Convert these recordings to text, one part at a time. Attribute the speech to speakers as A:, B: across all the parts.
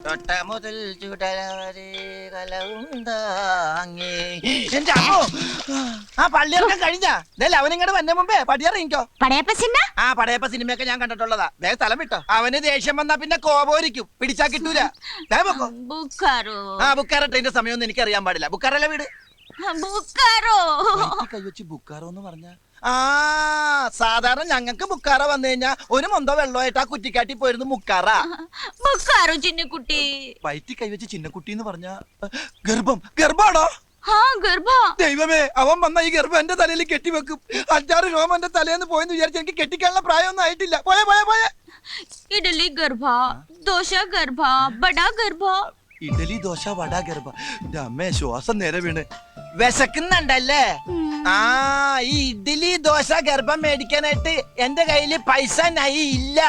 A: തൊട്ട മുതൽ ചുടലവരെ കലവുണ്ടാങ്ങി. എന്റെ അമ്മോ, ആ പള്ളിയിറക്കം കഴിഞ്ഞാ അവനിങ്ങോട്ട് വന്ന മുമ്പേ പടിയറിയിക്കോ. ആ പടയപ്പ സിനിമയൊക്കെ ഞാൻ കണ്ടിട്ടുള്ളതാ. വേഗം സ്ഥലം വിട്ടോ. അവന് ദേഷ്യം വന്നാ പിന്നെ കോപോരിക്കും, പിടിച്ചാ കിട്ടൂല. ആ ബുക്കാറോ ട്രെയിന്റെ സമയമൊന്നും എനിക്ക് അറിയാൻ പാടില്ല. ബുക്കാറല്ല വീട്. കൈവച്ച് ബുക്കാറോ എന്ന് പറഞ്ഞ ആ സാധാരണ ഞങ്ങൾക്ക് ബുക്കാറ വന്നു കഴിഞ്ഞാ ഒരു മൊന്തോ വെള്ളമായിട്ട് ആ കുറ്റിക്കാട്ടി പോയിരുന്നു മുക്കാറ.
B: ചിന്നക്കുട്ടി
A: വയറ്റി കൈവച്ച് ചിന്നക്കുട്ടി എന്ന് പറഞ്ഞ ഗർഭാണോ? ദൈവമേ, അവൻ വന്ന ഈ ഗർഭം എന്റെ തലയിൽ കെട്ടിവെക്കും. 5-6 രോമം എന്റെ തലേന്ന് പോയെന്ന് വിചാരിച്ച് എനിക്ക് കെട്ടിക്കാനുള്ള പ്രായമൊന്നും ആയിട്ടില്ല. പോയെ പോയെ പോയെ.
B: ഇഡലി ഗർഭ, ദോശ ഗർഭ, ബടാ ഗർഭ.
A: ഇഡലി ദോശ വട ഗർഭ. അമ്മേ, ശ്വാസം നേരെ വീണ്. വിശക്കുന്നുണ്ടല്ലേ? ആ ഈ ഇഡ്ഡലി ദോശ ഗർഭം മേടിക്കാനായിട്ട് എന്റെ കയ്യില് പൈസ ഇല്ല.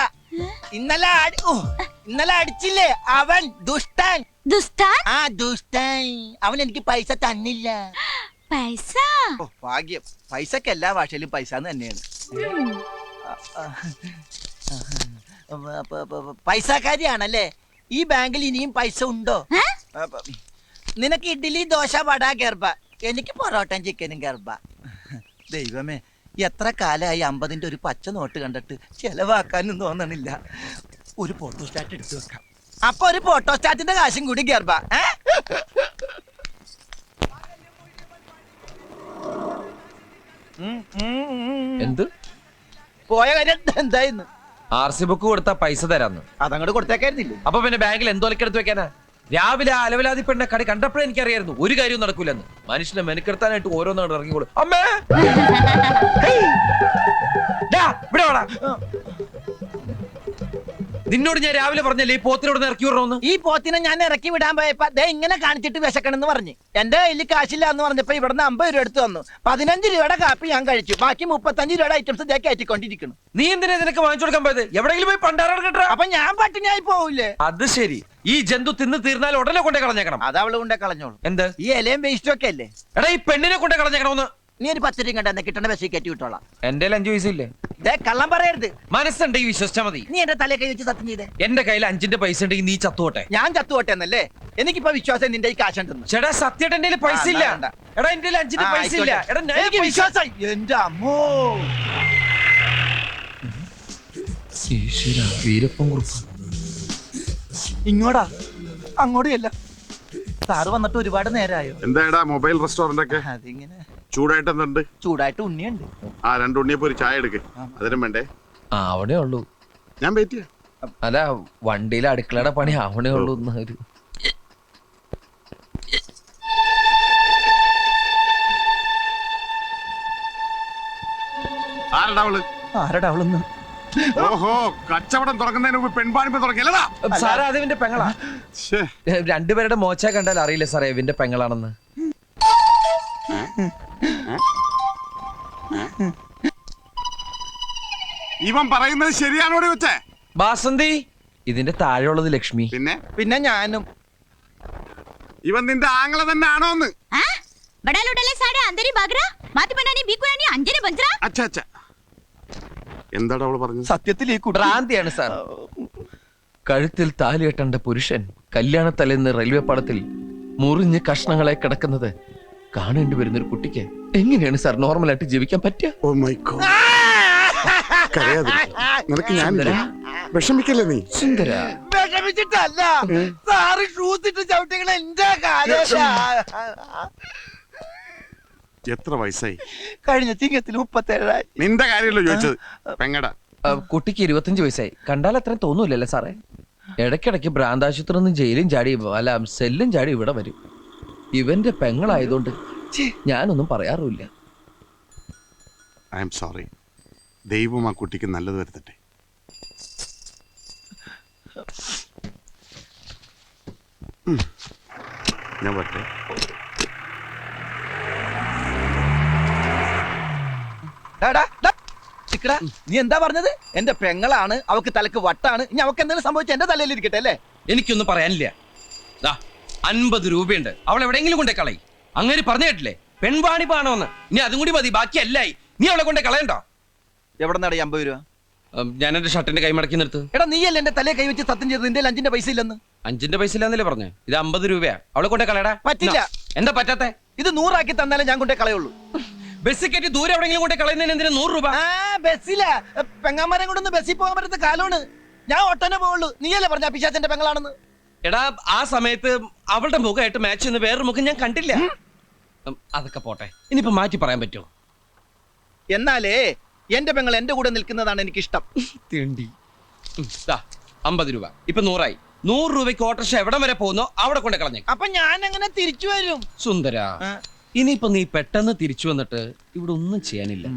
A: ഇന്നലെ അടിച്ചില്ലേ അവൻ ദുഷ്ടൻ. ആ ദുഷ്ടൻ അവൻ എനിക്ക് പൈസ തന്നില്ല.
B: പൈസ
A: ഭാഗ്യം. പൈസക്ക് എല്ലാ ഭാഷയിലും പൈസ തന്നെയാണ്. പൈസക്കാരിയാണല്ലേ? ഈ ബാങ്കിൽ ഇനിയും പൈസ ഉണ്ടോ? നിനക്ക് ഇഡ്ഡലി ദോശ വട ഗർഭ, എനിക്ക് പൊറോട്ടയും ചിക്കനും ഗർഭ. ദൈവമേ, എത്ര കാലമായി 50-ന്റെ ഒരു പച്ച നോട്ട് കണ്ടിട്ട് ചെലവാക്കാനും തോന്നണില്ല. ഒരു ഫോട്ടോസ്റ്റാറ്റ് എടുത്തു വെക്കാം. അപ്പൊ ഒരു ഫോട്ടോസ്റ്റാറ്റിന്റെ കാശും കൂടി ഗർഭ.
C: എന്ത്
A: പോയ കാര്യം എന്തായിരുന്നു?
C: RC ബുക്ക് കൊടുത്താ പൈസ തരാന്ന്.
A: അതങ്ങോട്ട് കൊടുത്തേക്കായിരുന്നില്ലേ?
C: അപ്പൊ പിന്നെ ബാങ്കിൽ എന്തോലക്കെടുത്ത് വെക്കാനാ? രാവിലെ ആ അലവലാതി പെണ്ണ കടി കണ്ടപ്പോഴേ എനിക്കറിയായിരുന്നു ഒരു കാര്യവും നടക്കൂലെന്ന്. മനുഷ്യനെ മെനക്കെടുത്താനായിട്ട് ഓരോന്നാണ് ഇറങ്ങിക്കോളൂ. അമ്മേ, ഇവിടെ വാടാ. നിന്നോട് ഞാൻ രാവിലെ പറഞ്ഞല്ലേ ഈ പോത്തിനോട് ഇറക്കി വിടണമെന്ന്.
A: ഈ പോത്തിനെ ഞാൻ ഇറക്കി വിടാൻ പോയപ്പോ ദേ ഇങ്ങനെ കാണിച്ചിട്ട് വിശക്കണെന്ന് പറഞ്ഞു. എന്റെ കയ്യിൽ കാശില്ല എന്ന് പറഞ്ഞപ്പോ ഇവിടുന്ന് 50 രൂപ എടുത്തു തന്നു. 15 രൂപയുടെ കാപ്പി ഞാൻ കഴിച്ചു. ബാക്കി 35 രൂപയുടെ ഐറ്റംസ് ഇതേ കയറ്റിക്കൊണ്ടിരിക്കുന്നു.
C: നീ എന്തിനാ നിനക്ക് വാങ്ങിച്ചു കൊടുക്കാൻ പോയത്? എവിടെയെങ്കിലും പോയി പണ്ടാരം കേട്ടോ.
A: അപ്പൊ ഞാൻ പട്ടിണിയായി പോവില്ലേ?
C: അത് ശരി. ഈ ജന്തു തിന്ന് തീർന്നാൽ ഉടനെ കൊണ്ടേ കളഞ്ഞേക്കണം.
A: അത് അവള് കൊണ്ടേ കളഞ്ഞോളൂ.
C: എന്ത്?
A: ഈ ഇലയും വേസ്റ്റും ഒക്കെ അല്ലേ?
C: എടാ, ഈ പെണ്ണിനെ കൊണ്ടേ കളഞ്ഞേക്കണമെന്ന്.
A: നീ ഒരു 10 രൂപ കണ്ടെന്ന് കിട്ടണ ബസ്സിൽ കയറ്റി വിട്ടോളാം.
C: എന്റെ 5 പൈസ ഇല്ലേ?
A: കള്ളം പറയരുത്.
C: മനസ്സുണ്ടെങ്കിൽ വിശ്വസിച്ചാ മതി.
A: നീ എന്റെ തലയെ കൈ വെച്ച് സത്യം ചെയ്തേ.
C: എന്റെ കയ്യിൽ 5-ന്റെ പൈസ ഉണ്ടെങ്കിൽ നീ ചത്തുപോട്ടെ.
A: ഞാൻ ചത്തുപോട്ടെ എന്നല്ലേ? എനിക്കിപ്പോ വിശ്വാസം നിന്റെ ഈ കാശുണ്ടെന്ന്.
C: ചേട്ടാ, സത്യമായിട്ട് എന്റെ പൈസ ഇല്ല. എടാ, എന്റെ 5-ന്റെ പൈസ ഇല്ല. എടാ,
A: എനിക്ക് വിശ്വാസം. എന്റെ അമ്മോ, ഇങ്ങോട്ടാ അങ്ങോട്ടും അല്ല. സാറ് വന്നിട്ട് ഒരുപാട് നേരമായോ?
D: എന്താ മൊബൈൽ റെസ്റ്റോറന്റ് ഒക്കെ
A: അതിങ്ങനെ
D: ചൂടായിട്ട് എന്തുണ്ട്?
A: ചൂടായിട്ട് ഉണ്ണിയുണ്ട്.
D: ആ 2 ഉണ്ണിയപ്പോ ഒരു ചായ എടുക്ക്. അതിനും വേണ്ടേ?
C: അവിടെ ഉള്ളൂ.
D: ഞാൻ വെയിറ്റ് ചെയ്യാം.
C: അല്ല, വണ്ടിയിലെ അടുക്കളയുടെ പണി അവിടെ ഉള്ളൂ.
A: ആരടാ അവളൊന്ന്?
D: ഓഹോ, കച്ചവടം തുറക്കുന്നതിന് മുമ്പ് പെൺപാണിപ്പ് തുറക്കില്ലടാ.
C: സാറേ, അത് ഇവന്റെ പെങ്ങളാ. രണ്ടുപേരുടെ മോച്ച കണ്ടാൽ അറിയില്ല സാറേ ഇവന്റെ പെങ്ങളാണെന്ന്.
D: ഇവൻ പറയുന്നത് ശരിയാണോടെ വെച്ചേ?
C: ബാസന്തി, ഇതിന്റെ താഴെയുള്ളത് ലക്ഷ്മി.
D: പിന്നെ
A: ഞാനും.
D: ഇവൻ നിന്റെ ആങ്ങളെ തന്നെ ആണോന്ന്? എന്താടാ അവള് പറഞ്ഞത്?
A: സത്യത്തിൽ ഈ
C: ഭ്രാന്തിയാണ് സാർ. കഴുത്തിൽ താലി കെട്ടേണ്ട പുരുഷൻ കല്യാണത്തലേന്ന് റെയിൽവേ പാളത്തിൽ മുറിഞ്ഞ് കഷ്ണങ്ങളെ കിടക്കുന്നത് കാണേണ്ടി വരുന്ന ഒരു കുട്ടിക്ക് എങ്ങനെയാണ് സാർ നോർമലായിട്ട് ജീവിക്കാൻ പറ്റുക?
D: Oh my god. നിനക്ക് ഞാനില്ല, വിഷമിക്കല്ലേ നീ.
C: സുന്ദര,
A: വിഷമിച്ചിട്ടല്ല സാറ് ഷൂസ് ഇട്ട് ചവിട്ടികളെ എന്റെ കാലം.
D: എത്ര വയസ്സായി?
A: കഴിഞ്ഞ ചിങ്ങത്തിൽ 37.
D: നിന്റെ കാര്യമല്ലോ ചോദിച്ചത്. പെങ്ങടാ.
C: കുട്ടിക്ക് 25 വയസ്സായി. കണ്ടാൽ അത്രയും തോന്നൂലല്ലേ സാറേ? ഇടയ്ക്കിടയ്ക്ക് ഭ്രാന്താശുപത്രി നിന്ന് ജയിലും ചാടി അല്ല സെല്ലും ചാടി ഇവിടെ വരും. ഇവന്റെ പെങ്ങളായതുകൊണ്ട് ഞാനൊന്നും പറയാറുമില്ല.
D: I am sorry. ദൈവം ആ കുട്ടിക്ക് നല്ലത് വരുത്തട്ടെ. ഞാൻ പറ്റേ.
A: നീ എന്താ പറഞ്ഞത്? എന്റെ പെങ്ങളാണ്, അവക്ക് തലക്ക് വട്ടാണ്. ഇനി അവക്ക് എന്തെങ്കിലും സംഭവിച്ച എന്റെ തലയിൽ ഇരിക്കട്ടെ അല്ലേ?
C: എനിക്കൊന്നും പറയാനില്ല. 50 രൂപയുണ്ട്, അവൾ എവിടെയെങ്കിലും കൊണ്ടേ കളയി. അങ്ങനെ പറഞ്ഞു കേട്ടില്ലേ? പെൺവാണിപ്പാണോന്ന്. ഇനി അതും കൂടി മതി, ബാക്കി അല്ലായി. നീ അവളെ കൊണ്ടേ കളയണ്ടോ?
A: എവിടെ നടി 50 രൂപ?
C: ഞാൻ എന്റെ ഷർട്ടിന്റെ കൈ മടക്കി നിർത്ത്.
A: എടാ, നീയല്ലേ എന്റെ തലയെ കൈ വെച്ച് സത്യം ചെയ്ത് നിന്റെ 5-ന്റെ പൈസ ഇല്ലെന്ന്?
E: 5ന്റെ പൈസ ഇല്ലാന്നല്ലേ പറഞ്ഞേ? ഇത് 50 രൂപയാ. അവളെ കൊണ്ടേ കളയടാ.
A: പറ്റില്ല.
E: എന്താ പറ്റാത്തെ?
A: ഇത് 100 തന്നാലേ ഞാൻ കൊണ്ടേ കളയുള്ളൂ.
E: ബസ് കയറ്റി ദൂരെ എവിടെയെങ്കിലും കൊണ്ടേ കളയുന്നതിന് എന്തിനാ 100 രൂപ?
A: ബസ്സില പെങ്ങാമരം കൊണ്ടൊന്ന് ബസ്സിൽ പോകാൻ പറ്റുന്ന കാലമാണ്. ഞാൻ ഒട്ടനെ പോവുള്ളൂ. നീയല്ലേ പറഞ്ഞ പിശാചന്റെ പെങ്ങളാണെന്ന്?
E: എടാ, ആ സമയത്ത് അവളുടെ മുഖമായിട്ട് മാച്ച് ചെയ്യുന്ന വേറൊരു മുഖം ഞാൻ കണ്ടില്ല. അതൊക്കെ പോട്ടെ, ഇനിയിപ്പോ മാറ്റി പറയാൻ പറ്റുമോ?
A: എന്നാലേ എന്റെ പെങ്ങൾ എന്റെ കൂടെ നിൽക്കുന്നതാണ് എനിക്കിഷ്ടം.
E: തേണ്ടി 50 രൂപ ഇപ്പൊ 100 ആയി. 100 രൂപയ്ക്ക് ഓട്ടോറിക്ഷ എവിടം വരെ പോകുന്നോ അവിടെ കൊണ്ട് കളഞ്ഞേ.
A: അപ്പൊ ഞാൻ എങ്ങനെ തിരിച്ചു വരും?
E: സുന്ദര, ഇനിയിപ്പോ നീ പെട്ടെന്ന് തിരിച്ചു വന്നിട്ട് ഇവിടെ ഒന്നും ചെയ്യാനില്ല.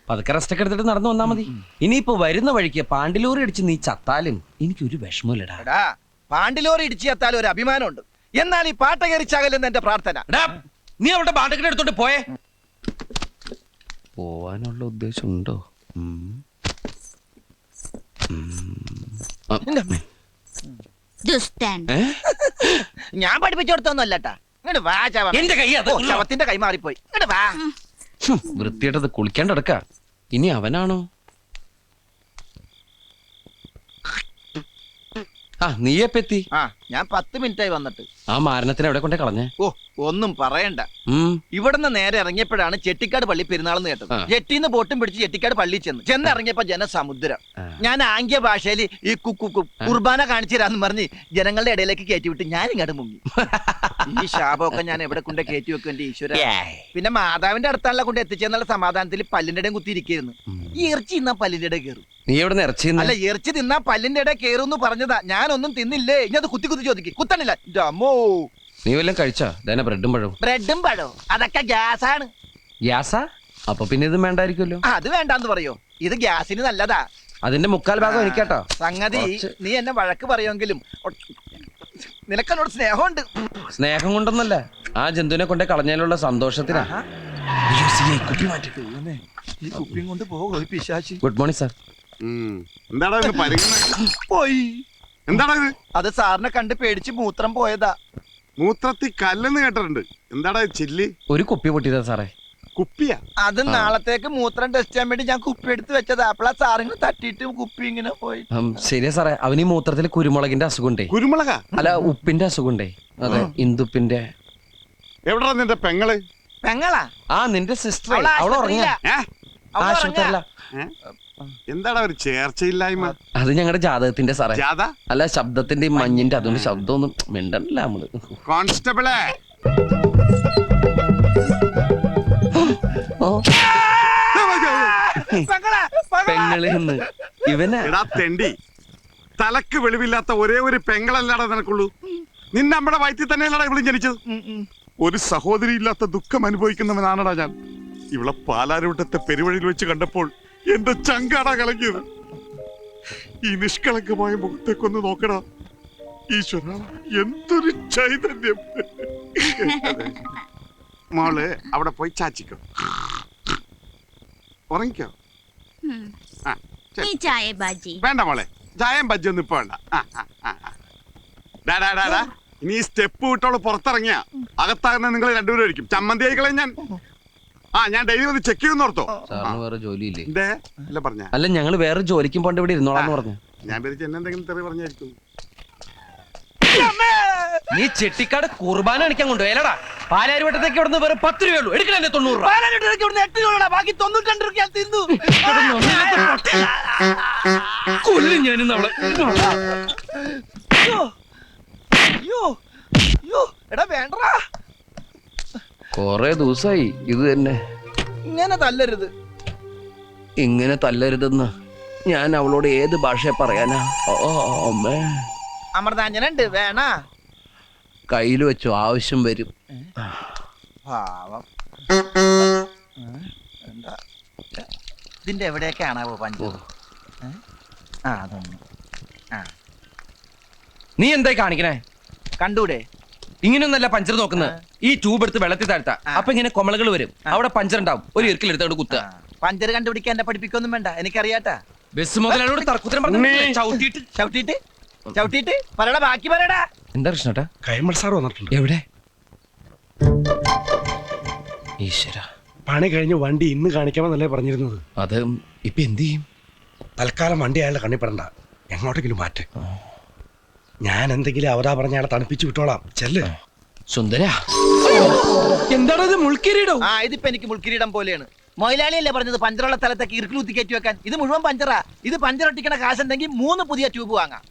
E: പതുക്കെ റെസ്റ്റ് ഒക്കെ എടുത്തിട്ട് നടന്നു വന്നാ മതി. ഇനിയിപ്പോ വരുന്ന വഴിക്ക് പാണ്ടിലോറി അടിച്ച് നീ ചത്താലും എനിക്കൊരു വിഷമമില്ലടാ.
A: എടാ, പാണ്ടിലോറി ഇടിച്ചു ചത്താലും ഒരു അഭിമാനമുണ്ട്. എന്നാൽ ഈ പാട്ട കയറിച്ചാകലെന്ന് എന്റെ പ്രാർത്ഥന.
E: എടാ, നീ അവളുടെ പാട്ടൊക്കെ എടുത്തോണ്ട് പോയേ. പോവാനുള്ള ഉദ്ദേശം ഉണ്ടോ?
B: ദുഷ്ടൻ.
A: ഞാൻ പഠിപ്പിച്ചു കൊടുത്തൊന്നുമല്ലട്ടാ. ഇങ്ങോട്ട് വാ ചവ.
E: എന്റെ കൈ അത്.
A: ശവത്തിന്റെ കൈ മാറിപ്പോയി. ഇങ്ങോട്ട് വാ.
E: വൃത്തിയായിട്ടത് കുളിക്കാണ്ടടക്ക. ഇനി അവനാണോ? നീയെപ്പെത്തി?
A: ഞാൻ 10 മിനിറ്റായി വന്നിട്ട്.
E: ആ മാരണത്തിന് എവിടെ കൊണ്ടേ കളഞ്ഞേ?
A: ഒന്നും പറയണ്ട. ഇവിടുന്ന് നേരെ ഇറങ്ങിയപ്പോഴാണ് ചെട്ടിക്കാട് പള്ളി പെരുന്നാളെന്ന് കേട്ടത്. ജെട്ടിന്ന് ബോട്ടും പിടിച്ച് ചെട്ടിക്കാട് പള്ളി ചെന്നിറങ്ങിയപ്പോ ജനസമുദ്രം. ഞാൻ ആംഗ്യ ഭാഷയിൽ ഈ കുർബാന കാണിച്ചു തരാന്ന് പറഞ്ഞ് ജനങ്ങളുടെ ഇടയിലേക്ക് കയറ്റി വിട്ട് ഞാൻ ഇങ്ങോട്ട് മുങ്ങി. ഈ ശാപമൊക്കെ ഞാൻ എവിടെ കൊണ്ട് കയറ്റി വെക്കും എന്റെ ഈശ്വര. പിന്നെ മാതാവിന്റെ അടുത്താണല്ലോ കൊണ്ട് എത്തിച്ചെന്നുള്ള സമാധാനത്തിൽ പല്ലിന്റെ ഇടയും കുത്തിയിരിക്കുന്നു. ഈ ഇറച്ചി തിന്നാ പല്ലിന്റെ ഇടയിൽ കയറും.
E: നീ എവിടെ ഇറച്ചി?
A: അല്ല, ഇറച്ചി തിന്നാ പല്ലിന്റെ ഇടയിൽ കയറും പറഞ്ഞതാ. ഞാനൊന്നും തിന്നില്ലേ. ഇനി അത് കുത്തി ചോദിക്കും. കുത്തണില്ല. അമ്മോ,
E: നീ വല്ലതും കഴിച്ചാ? ബ്രെഡും പഴവും.
A: ബ്രെഡും പഴവും അതൊക്കെ ഗ്യാസാണ്.
E: ഗ്യാസാ? അപ്പൊ പിന്നെ ഇത് വേണ്ടായിരിക്കുമല്ലോ.
A: അത് വേണ്ടാന്ന് പറയോ? ഇത് ഗ്യാസിന് നല്ലതാ.
E: അതിന്റെ 3/4 ഭാഗം എനിക്കാട്ടോ.
A: സംഗതി നീ എന്നെ വഴക്ക് പറയുമെങ്കിലും നിനക്കെന്നോട് സ്നേഹമുണ്ട്.
E: സ്നേഹം കൊണ്ടൊന്നല്ല, ആ ജന്തുവിനെ കൊണ്ടേ കളഞ്ഞതിലുള്ള സന്തോഷത്തിനാ.
A: ഈ കുപ്പിയും കൊണ്ട് പോകും പിശാചി.
E: Good morning sir.
D: എന്താടാ
A: പോയി.
D: എന്താടാ ഇത്?
A: അത് സാറിനെ കണ്ട് പേടിച്ച് മൂത്രം പോയതാ.
D: മൂത്രത്തിൽ കല്ലെന്ന് കേട്ടിട്ടുണ്ട്. എന്താടാ ചില്ലി?
E: ഒരു കുപ്പി പൊട്ടിയതാ സാറേ.
D: കുപ്പിയാ?
A: അത് നാളത്തേക്ക് മൂത്രം ടെസ്റ്റ് ചെയ്യാൻ വേണ്ടി ഞാൻ കുപ്പി എടുത്ത് വെച്ചതാ. അപ്പളാ സാറിന് തട്ടിയിട്ട് കുപ്പി ഇങ്ങനെ പോയി.
E: ശരിയാ സാറേ, അവന് ഈ മൂത്രത്തിൽ കുരുമുളകിന്റെ അസുഖമുണ്ടേ.
D: കുരുമുളക?
E: അല്ല, ഉപ്പിന്റെ അസുഖമുണ്ടേ. അതെ, ഇന്ദുപ്പിന്റെ.
D: എവിടാ നിന്റെ പെങ്ങള്?
A: പെങ്ങളാ?
E: നിന്റെ സിസ്റ്റർ. അവൾ ഉറങ്ങിയ ആശുപത്രിയില.
D: എന്താടാ ഒരു ചേർച്ചയില്ലായ്മ?
E: അത് ഞങ്ങളുടെ ജാതകത്തിന്റെ സാറേ.
D: ജാത?
E: അല്ല, ശബ്ദത്തിന്റെ മഞ്ഞിന്റെ. അതുകൊണ്ട് ശബ്ദമൊന്നും മിണ്ടല്ല നമ്മള്.
D: കോൺസ്റ്റബിളെ,
E: പെങ്ങളിന്ന് ഇവനാ.
D: എടാ തെണ്ടി, തലക്ക് വെളിവില്ലാത്ത ഒരേ ഒരു പെങ്ങളല്ലാടാ നിനക്കുള്ളൂ. നിന്നെ നമ്മുടെ വയറ്റിൽ തന്നെയല്ലടാ ഇവളും ജനിച്ചത്. ഒരു സഹോദരി ഇല്ലാത്ത ദുഃഖം അനുഭവിക്കുന്നവനാണടാ ഞാൻ. ഇവളെ പാലാരൂട്ടത്തെ പെരുവഴിയിൽ വെച്ച് കണ്ടപ്പോൾ എന്റെ ചങ്കാടാ കലങ്ങിയത്. ഈ നിഷ്കളങ്കമായ മുഖത്തേക്കൊന്ന് നോക്കടാ. ഈശ്വര, എന്തൊരു ചൈതന്യം. മോള് അവിടെ പോയി ചാച്ചിക്കോ, ഉറങ്ങിക്കോ. വേണ്ട മോളെ, ചായം ബജ്ജി ഒന്നും ഇപ്പൊ വേണ്ട. ഇനി ഈ സ്റ്റെപ്പ് വിട്ടോള് പുറത്തിറങ്ങിയ അകത്താകുന്ന നിങ്ങൾ രണ്ടുപേരും ആയിരിക്കും. ചമ്മന്തി ആയിക്കളെ ഞാൻ. ഞാൻ ഡെയിലി വന്ന് ചെക്ക് ചെയ്യുന്ന ഓർത്തോ?
E: സാറിന് വേറെ ജോലിയില്ലേ?
D: അല്ല പറഞ്ഞ.
E: അല്ല, ഞങ്ങള് വേറെ ജോലിക്കും പോണ്ട് ഇവിടെ ഇരുന്നോളാന്ന് പറഞ്ഞു.
D: ഞാൻ പേരിച്ച് എന്നെന്തെങ്കിലും തെറി പറഞ്ഞായിരിക്കും.
E: നീ ചെട്ടിക്കാട് കുർബാന അടിക്കാൻ കൊണ്ടുപോയല്ലടാ. പാലാരിവട്ടത്തേക്ക് ഇവിടുന്ന് വേറെ 10 രൂപയുള്ളൂ. എടുക്കണേ 90 രൂപ.
A: പാലാരിവട്ടത്തേക്ക് ഇവിടുന്ന് 8 രൂപ, ബാക്കി 92 രൂപ ഞാൻ തിന്നു.
E: കൊല്ലും ഞാനിന്ന് അവളെ.
A: എടാ വേണ്ടടാ.
C: കൊറേ ദിവസമായി ഇത് തന്നെ.
A: ഇങ്ങനെ തല്ലരുത്.
C: ഇങ്ങനെ തല്ലരുതെന്ന് ഞാൻ അവളോട് ഏത് ഭാഷ പറയാനാ? അമ്മേ,
A: അമൃതാഞ്ജനുണ്ട്, വേണ?
C: കയ്യിൽ വെച്ചോ, ആവശ്യം വരും.
A: പാവം. എന്താ ഇതിന്റെ എവിടെയൊക്കെയാണാവോ പഞ്ചു? അതൊന്നും.
E: നീ എന്തായി കാണിക്കണേ?
A: കണ്ടൂടെ?
E: ഇങ്ങനെയൊന്നല്ല പഞ്ചർ നോക്കുന്നത്. ഈ ട്യൂബ് എടുത്ത് വെള്ളത്തിൽ താഴ്ത്താ. അപ്പൊ ഇങ്ങനെ കൊമളകൾ വരും. അവിടെ പഞ്ചർ ഉണ്ടാവും. ഒരു ഇറുക്കിലെടുത്തോട് കുത്തുക.
A: പഞ്ചർ കണ്ടുപിടിക്കാൻ എന്നെ പഠിപ്പിക്കൊന്നും വേണ്ട, എനിക്കറിയാട്ടാ.
E: ബസ് മുതലോട് തർക്കുത്തരം
A: ചവിട്ടിട്ട് പറയടാ, ബാക്കി പറയടാ.
E: എന്താ കൃഷ്ണേട്ടാ?
F: കൈമൾ സാർ വന്നിട്ടുണ്ട്.
E: എവിടെ? ഈശ്വര,
F: പണി കഴിഞ്ഞ് വണ്ടി ഇന്ന് കാണിക്കാമെന്നല്ലേ പറഞ്ഞിരുന്നത്.
E: അത് ഇപ്പൊ എന്ത് ചെയ്യും?
F: തൽക്കാലം വണ്ടി അയാളുടെ കണ്ണിപ്പെടണ്ട, എങ്ങോട്ടെങ്കിലും മാറ്റ്. ഞാൻ എന്തെങ്കിലും അവതാ പറഞ്ഞ ആളെ തണുപ്പിച്ചു വിട്ടോളാം ചെല്ല്.
C: സുന്ദര എന്താണ് ഇത് മുൾക്കിരീടോ?
A: ആ ഇതിപ്പോ എനിക്ക് മുൾക്കിരീടം പോലെയാണ്. മൊയിലാളിയല്ലേ പറഞ്ഞത് പഞ്ചറുള്ള സ്ഥലത്തേക്ക് ഇറുക്കിലൂത്തി കയറ്റി വെക്കാൻ. ഇത് മുഴുവൻ പഞ്ചറാ. ഇത് പഞ്ചറൊട്ടിക്കണ കാശുണ്ടെങ്കിൽ 3 പുതിയ ട്യൂബ് വാങ്ങാം.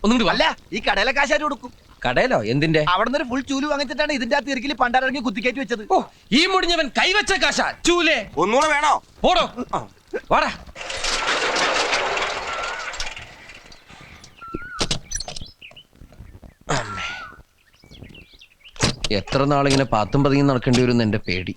C: ഒന്നും
A: അല്ല ഈ കടയിലെ കാശാര് കൊടുക്കും.
E: കടയിലോ? എന്തിന്റെ?
A: അവിടെ നിന്ന് ഒരു ഫുൾ ചൂല് വാങ്ങിച്ചിട്ടാണ് ഇതിന്റെ അകത്ത് ഇറുക്കിൽ പണ്ടാരങ്ങി കുത്തിക്കയറ്റി വെച്ചത്.
E: ഓ, ഈ മുടിഞ്ഞവൻ കൈവച്ച കാശ ചൂലേ.
D: ഒന്നുകൂടെ വേണോ?
E: പോടോ വാടാ. എത്ര നാളിങ്ങനെ പാത്തും പതിങ്ങി നടക്കേണ്ടി വരും എന്റെ പേടി.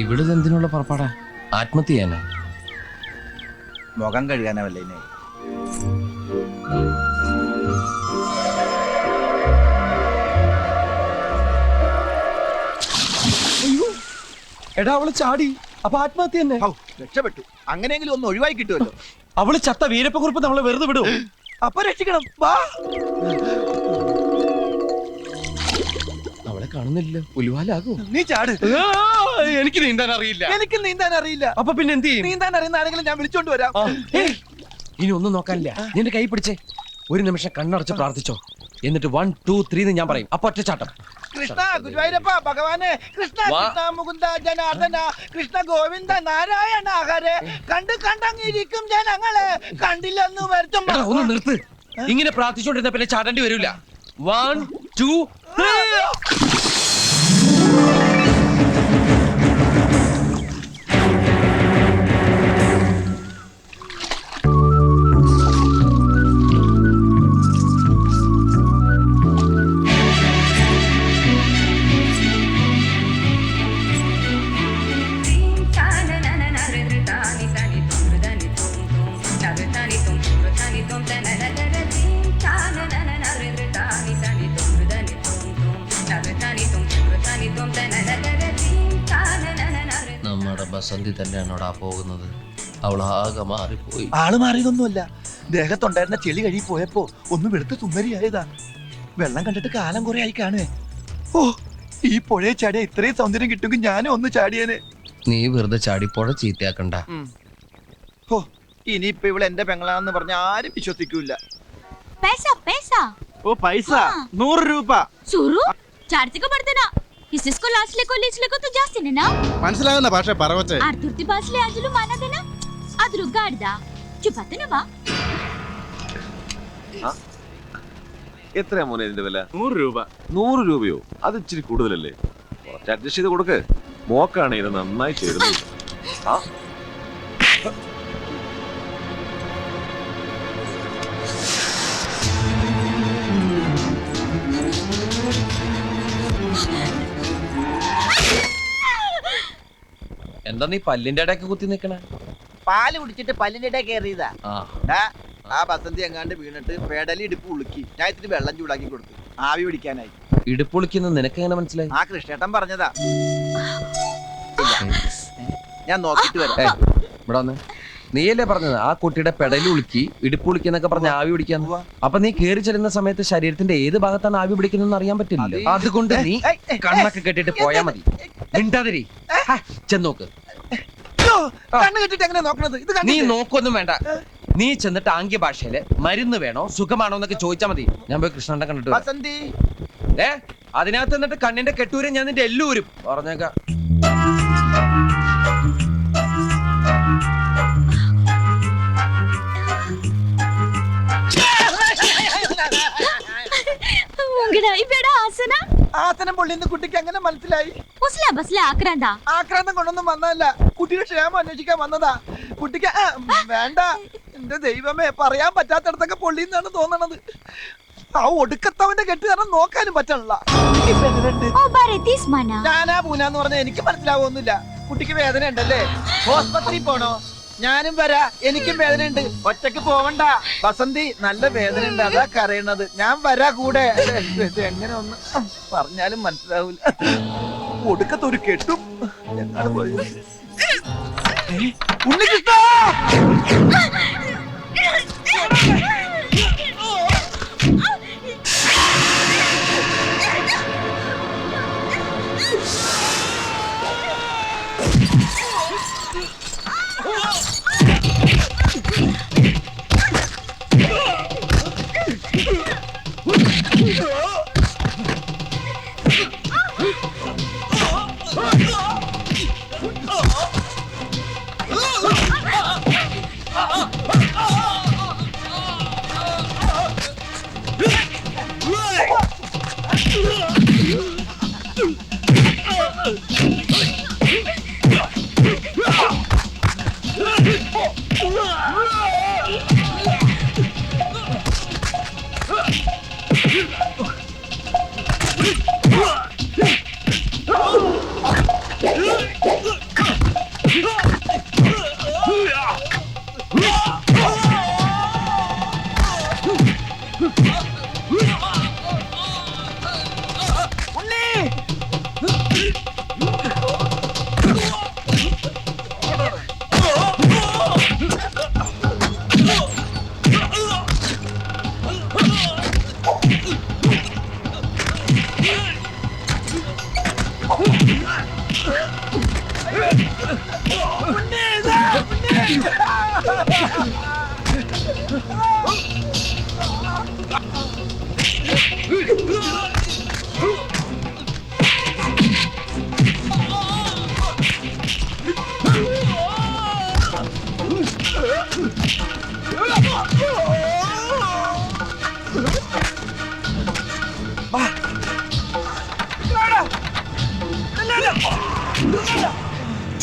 E: ഇവിടെ എന്തിനുള്ള പുറപ്പാടാ? ആത്മഹത്യ ചെയ്യാനാ?
A: മുഖം കഴുകാനല്ലേ ഇനി.
E: എടാ അവള് ചാടി, അപ്പൊ ആത്മഹത്യ തന്നെ.
A: ഹൗ, രക്ഷപ്പെട്ടു. അങ്ങനെയെങ്കിലും ഒന്ന് ഒഴിവായി കിട്ടുമല്ലോ.
E: അവള് ചത്ത വീരപ്പക്കുറിപ്പ് നമ്മളെ വെറുതെ വിടും.
A: അപ്പൊ രക്ഷിക്കണം. വാ.
C: അവളെ കാണുന്നില്ല. ഉലുവാലാകൂ.
A: നീ ചാട്.
C: എനിക്ക് നീന്താൻ അറിയില്ല.
A: എനിക്ക് നീന്താൻ അറിയില്ല.
E: അപ്പൊ പിന്നെ എന്ത് ചെയ്യും?
A: നീന്താൻ അറിയുന്ന ആരെങ്കിലും ഞാൻ വിളിച്ചോണ്ട് വരാം.
E: ഏയ്, ഇനി ഒന്നും നോക്കാനില്ല. നിന്റെ കൈ പിടിച്ചേ. ഒരു നിമിഷം കണ്ണടച്ച് പ്രാർത്ഥിച്ചോ. എന്നിട്ട് 1 2 3 ഞാൻ പറയും. അപ്പൊ ഒറ്റച്ചാട്ടം.
A: കൃഷ്ണ ഗുരുവായൂരപ്പ ഭഗവാനെ, കൃഷ്ണ കൃഷ്ണ മുകുന്ദ ജനാർദ്ദന, കൃഷ്ണ ഗോവിന്ദ നാരായണ ഹരേ, കണ്ടങ്ങിരിക്കും ജനങ്ങളെ, കണ്ടില്ലെന്ന് വരുത്തും.
E: എടാ, ഒന്ന് നിർത്ത്. ഇങ്ങനെ പ്രാർത്ഥിച്ചോണ്ടിരുന്ന പിന്നെ ചാടേണ്ടി വരൂല. 1 2 3.
C: നമ്മുടെ ബസന്തി തന്നെയാണോടാ പോകുന്നത്? അവളാകെ മാറിപ്പോയി.
A: ആള് മാറിയതൊന്നുമല്ല. ദേഹത്തുണ്ടായിരുന്ന ചെളി കഴുകി പോയപ്പോ ഒന്ന് വെളുത്ത് സുന്ദരിയായതാ. വെള്ളം കണ്ടിട്ട് കാലം കുറെ ആയി കാണുവേ. ഓ, ഈ പുഴയെ ചാടിയ ഇത്രയും സൗന്ദര്യം കിട്ടുമെങ്കിൽ ഞാനും ഒന്ന് ചാടിയേനെ.
C: നീ വെറുതെ ചാടിപ്പോഴ ചീത്തയാക്കണ്ട.
A: ഓ, ഇനിയിപ്പൊ ഇവിടെ എന്റെ പെങ്ങളാന്ന് പറഞ്ഞ ആരും വിശ്വസിക്കൂല.
B: पैसा पैसा
A: ഓ പൈസ 100 രൂപ.
B: सुरू चार्ज का पड़ते ना किसको लास्ट लेको लीच लेको तो जास्ती ने ना
G: മനസ്സിലാകുന്ന ഭാഷ പറവച്ചേ.
B: आर्तुर्ती बासले आजुलू माना देना आद्रु गाड़दा चुपाते ना बा
H: എത്രയാ മോനെ ഇതിന്റെ വില?
G: 100 രൂപ.
H: 100 രൂപയോ? അത് ഇച്ചിരി കൂടുതലല്ലേ? കുറച്ച് അഡ്ജസ്റ്റ് ചെയ്ത് കൊടുക്ക്. മോക്കാണ് ഇത് നന്നായി ചേരുന്നത്. ആ
E: എന്താ നീ പല്ലിന്റെ ഇടയ്ക്ക് കുത്തി നിക്കണേ?
A: പാല് കുടിച്ചിട്ട് പല്ലിന്റെ ഇടയിൽ കയറിയതാ.
E: ആ,
A: ആ ബസന്തി എങ്ങാണ്ട് വീണിട്ട് പെടലി ഇടുപ്പ് ഉളുക്കി. ഞാൻ ഇത്തിരി വെള്ളം ചൂടാക്കി കൊടുത്തു, ആവി പിടിക്കാനായി.
E: ഇടുപ്പൊളിക്കുന്ന നിനക്ക് എങ്ങനെ മനസ്സിലായി?
A: ആ കൃഷ്ണേട്ടൻ പറഞ്ഞതാ. ഞാൻ നോക്കിട്ട് വരാം.
E: ഏയ്, ഇവിടെ വന്ന്. നീയല്ലേ പറഞ്ഞത് ആ കുട്ടിയുടെ പെടലി ഉളുക്കി ഇടുപ്പുളിക്കി എന്നൊക്കെ പറഞ്ഞ് ആവി പിടിക്കാന്ന്? അപ്പൊ നീ കേറി ചെല്ലുന്ന സമയത്ത് ശരീരത്തിന്റെ ഏത് ഭാഗത്താണ് ആവി പിടിക്കുന്നതെന്ന് അറിയാൻ പറ്റില്ല. അതുകൊണ്ട് നീ കണ്ണൊക്കെ കെട്ടിട്ട് പോയാ മതി. മിണ്ടാതിരി. ചെന്നോക്ക്.
A: അയ്യോ, കണ്ണ് കെട്ടിട്ട് എങ്ങനെ നോക്കണത്? ഇത്
E: നീ
A: കണ്ടില്ലേ?
E: നോക്കൊന്നും വേണ്ട. നീ ചെന്നിട്ട് ആംഗ്യ ഭാഷയില് മരുന്ന് വേണോ സുഖമാണോ എന്നൊക്കെ ചോദിച്ചാ മതി. ഞാൻ പോയി കൃഷ്ണന്റെ കണ്ടിട്ട് വരാം.
A: ബസന്തി
E: അതിനകത്ത് എന്നിട്ട് കണ്ണിന്റെ കെട്ടൂരും ഞാൻ നിന്റെ എല്ലൂരും പറഞ്ഞേക്കാം.
B: उंगड़ाई बेड़ा आसना
A: ആസനം പൊള്ളിന്ന് കുട്ടിക്ക് അങ്ങനെ മനസ്സിലായി.
B: उसला बसले आक्रांदा
A: ആക്രാന്തം കൊണ്ടൊന്നും വന്നതല്ല, കുട്ടിയുടെ ക്ഷേമം അന്വേഷിക്കാൻ വന്നതാ. കുട്ടിക്ക് വേണ്ട. എന്റെ ദൈവമേ, പറയാൻ പറ്റാത്തടത്തൊക്കെ പൊള്ളിന്നാണ് തോന്നണത്. ആ ഒടുക്കത്തവന്റെ കെട്ട് കാരണം നോക്കാനും പറ്റണില്ല.
B: ओ बारे 30 माना
A: ഞാനാ പൂനാന്ന് പറഞ്ഞ എനിക്ക് മനസ്സിലാവൊന്നുമില്ല. കുട്ടിക്ക് വേദന ഉണ്ടല്ലേ? ഹോസ്പിറ്റലിൽ പോണോ? ഞാനും വരാ, എനിക്കും വേദനയുണ്ട്. ഒറ്റക്ക് പോവണ്ട ബസന്തി, നല്ല വേദനയുണ്ട്, അതാ കരയണത്. ഞാൻ വരാ കൂടെ. ഇത് എങ്ങനെ ഒന്ന് പറഞ്ഞാലും മനസ്സിലാവൂല. ഒടുക്കത്തൊരു കെട്ടും. എങ്ങാട് പോയി. ഉണ്ണികൃഷ്ണ!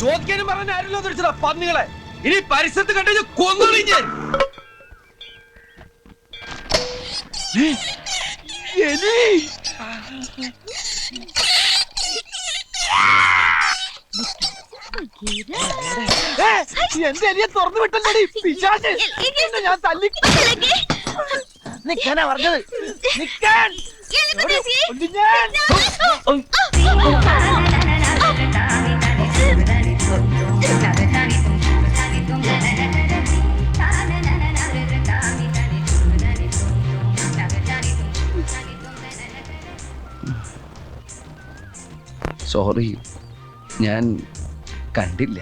E: ചോദിക്കാനും പറഞ്ഞ ആരല്ലോ തിരിച്ചതാ പന്നികളെ. ഇനി പരിസരത്ത് കണ്ടു കൊന്നൊളിഞ്ഞ്.
A: എന്റെ എലിയെ തുറന്നു വിട്ടല്ലേ പിശാച്. ഞാൻ തല്ലി നിക്കാനാ പറഞ്ഞത്. നിക്കാൻ ഞാൻ.
E: സോറി, ഞാൻ കണ്ടില്ല.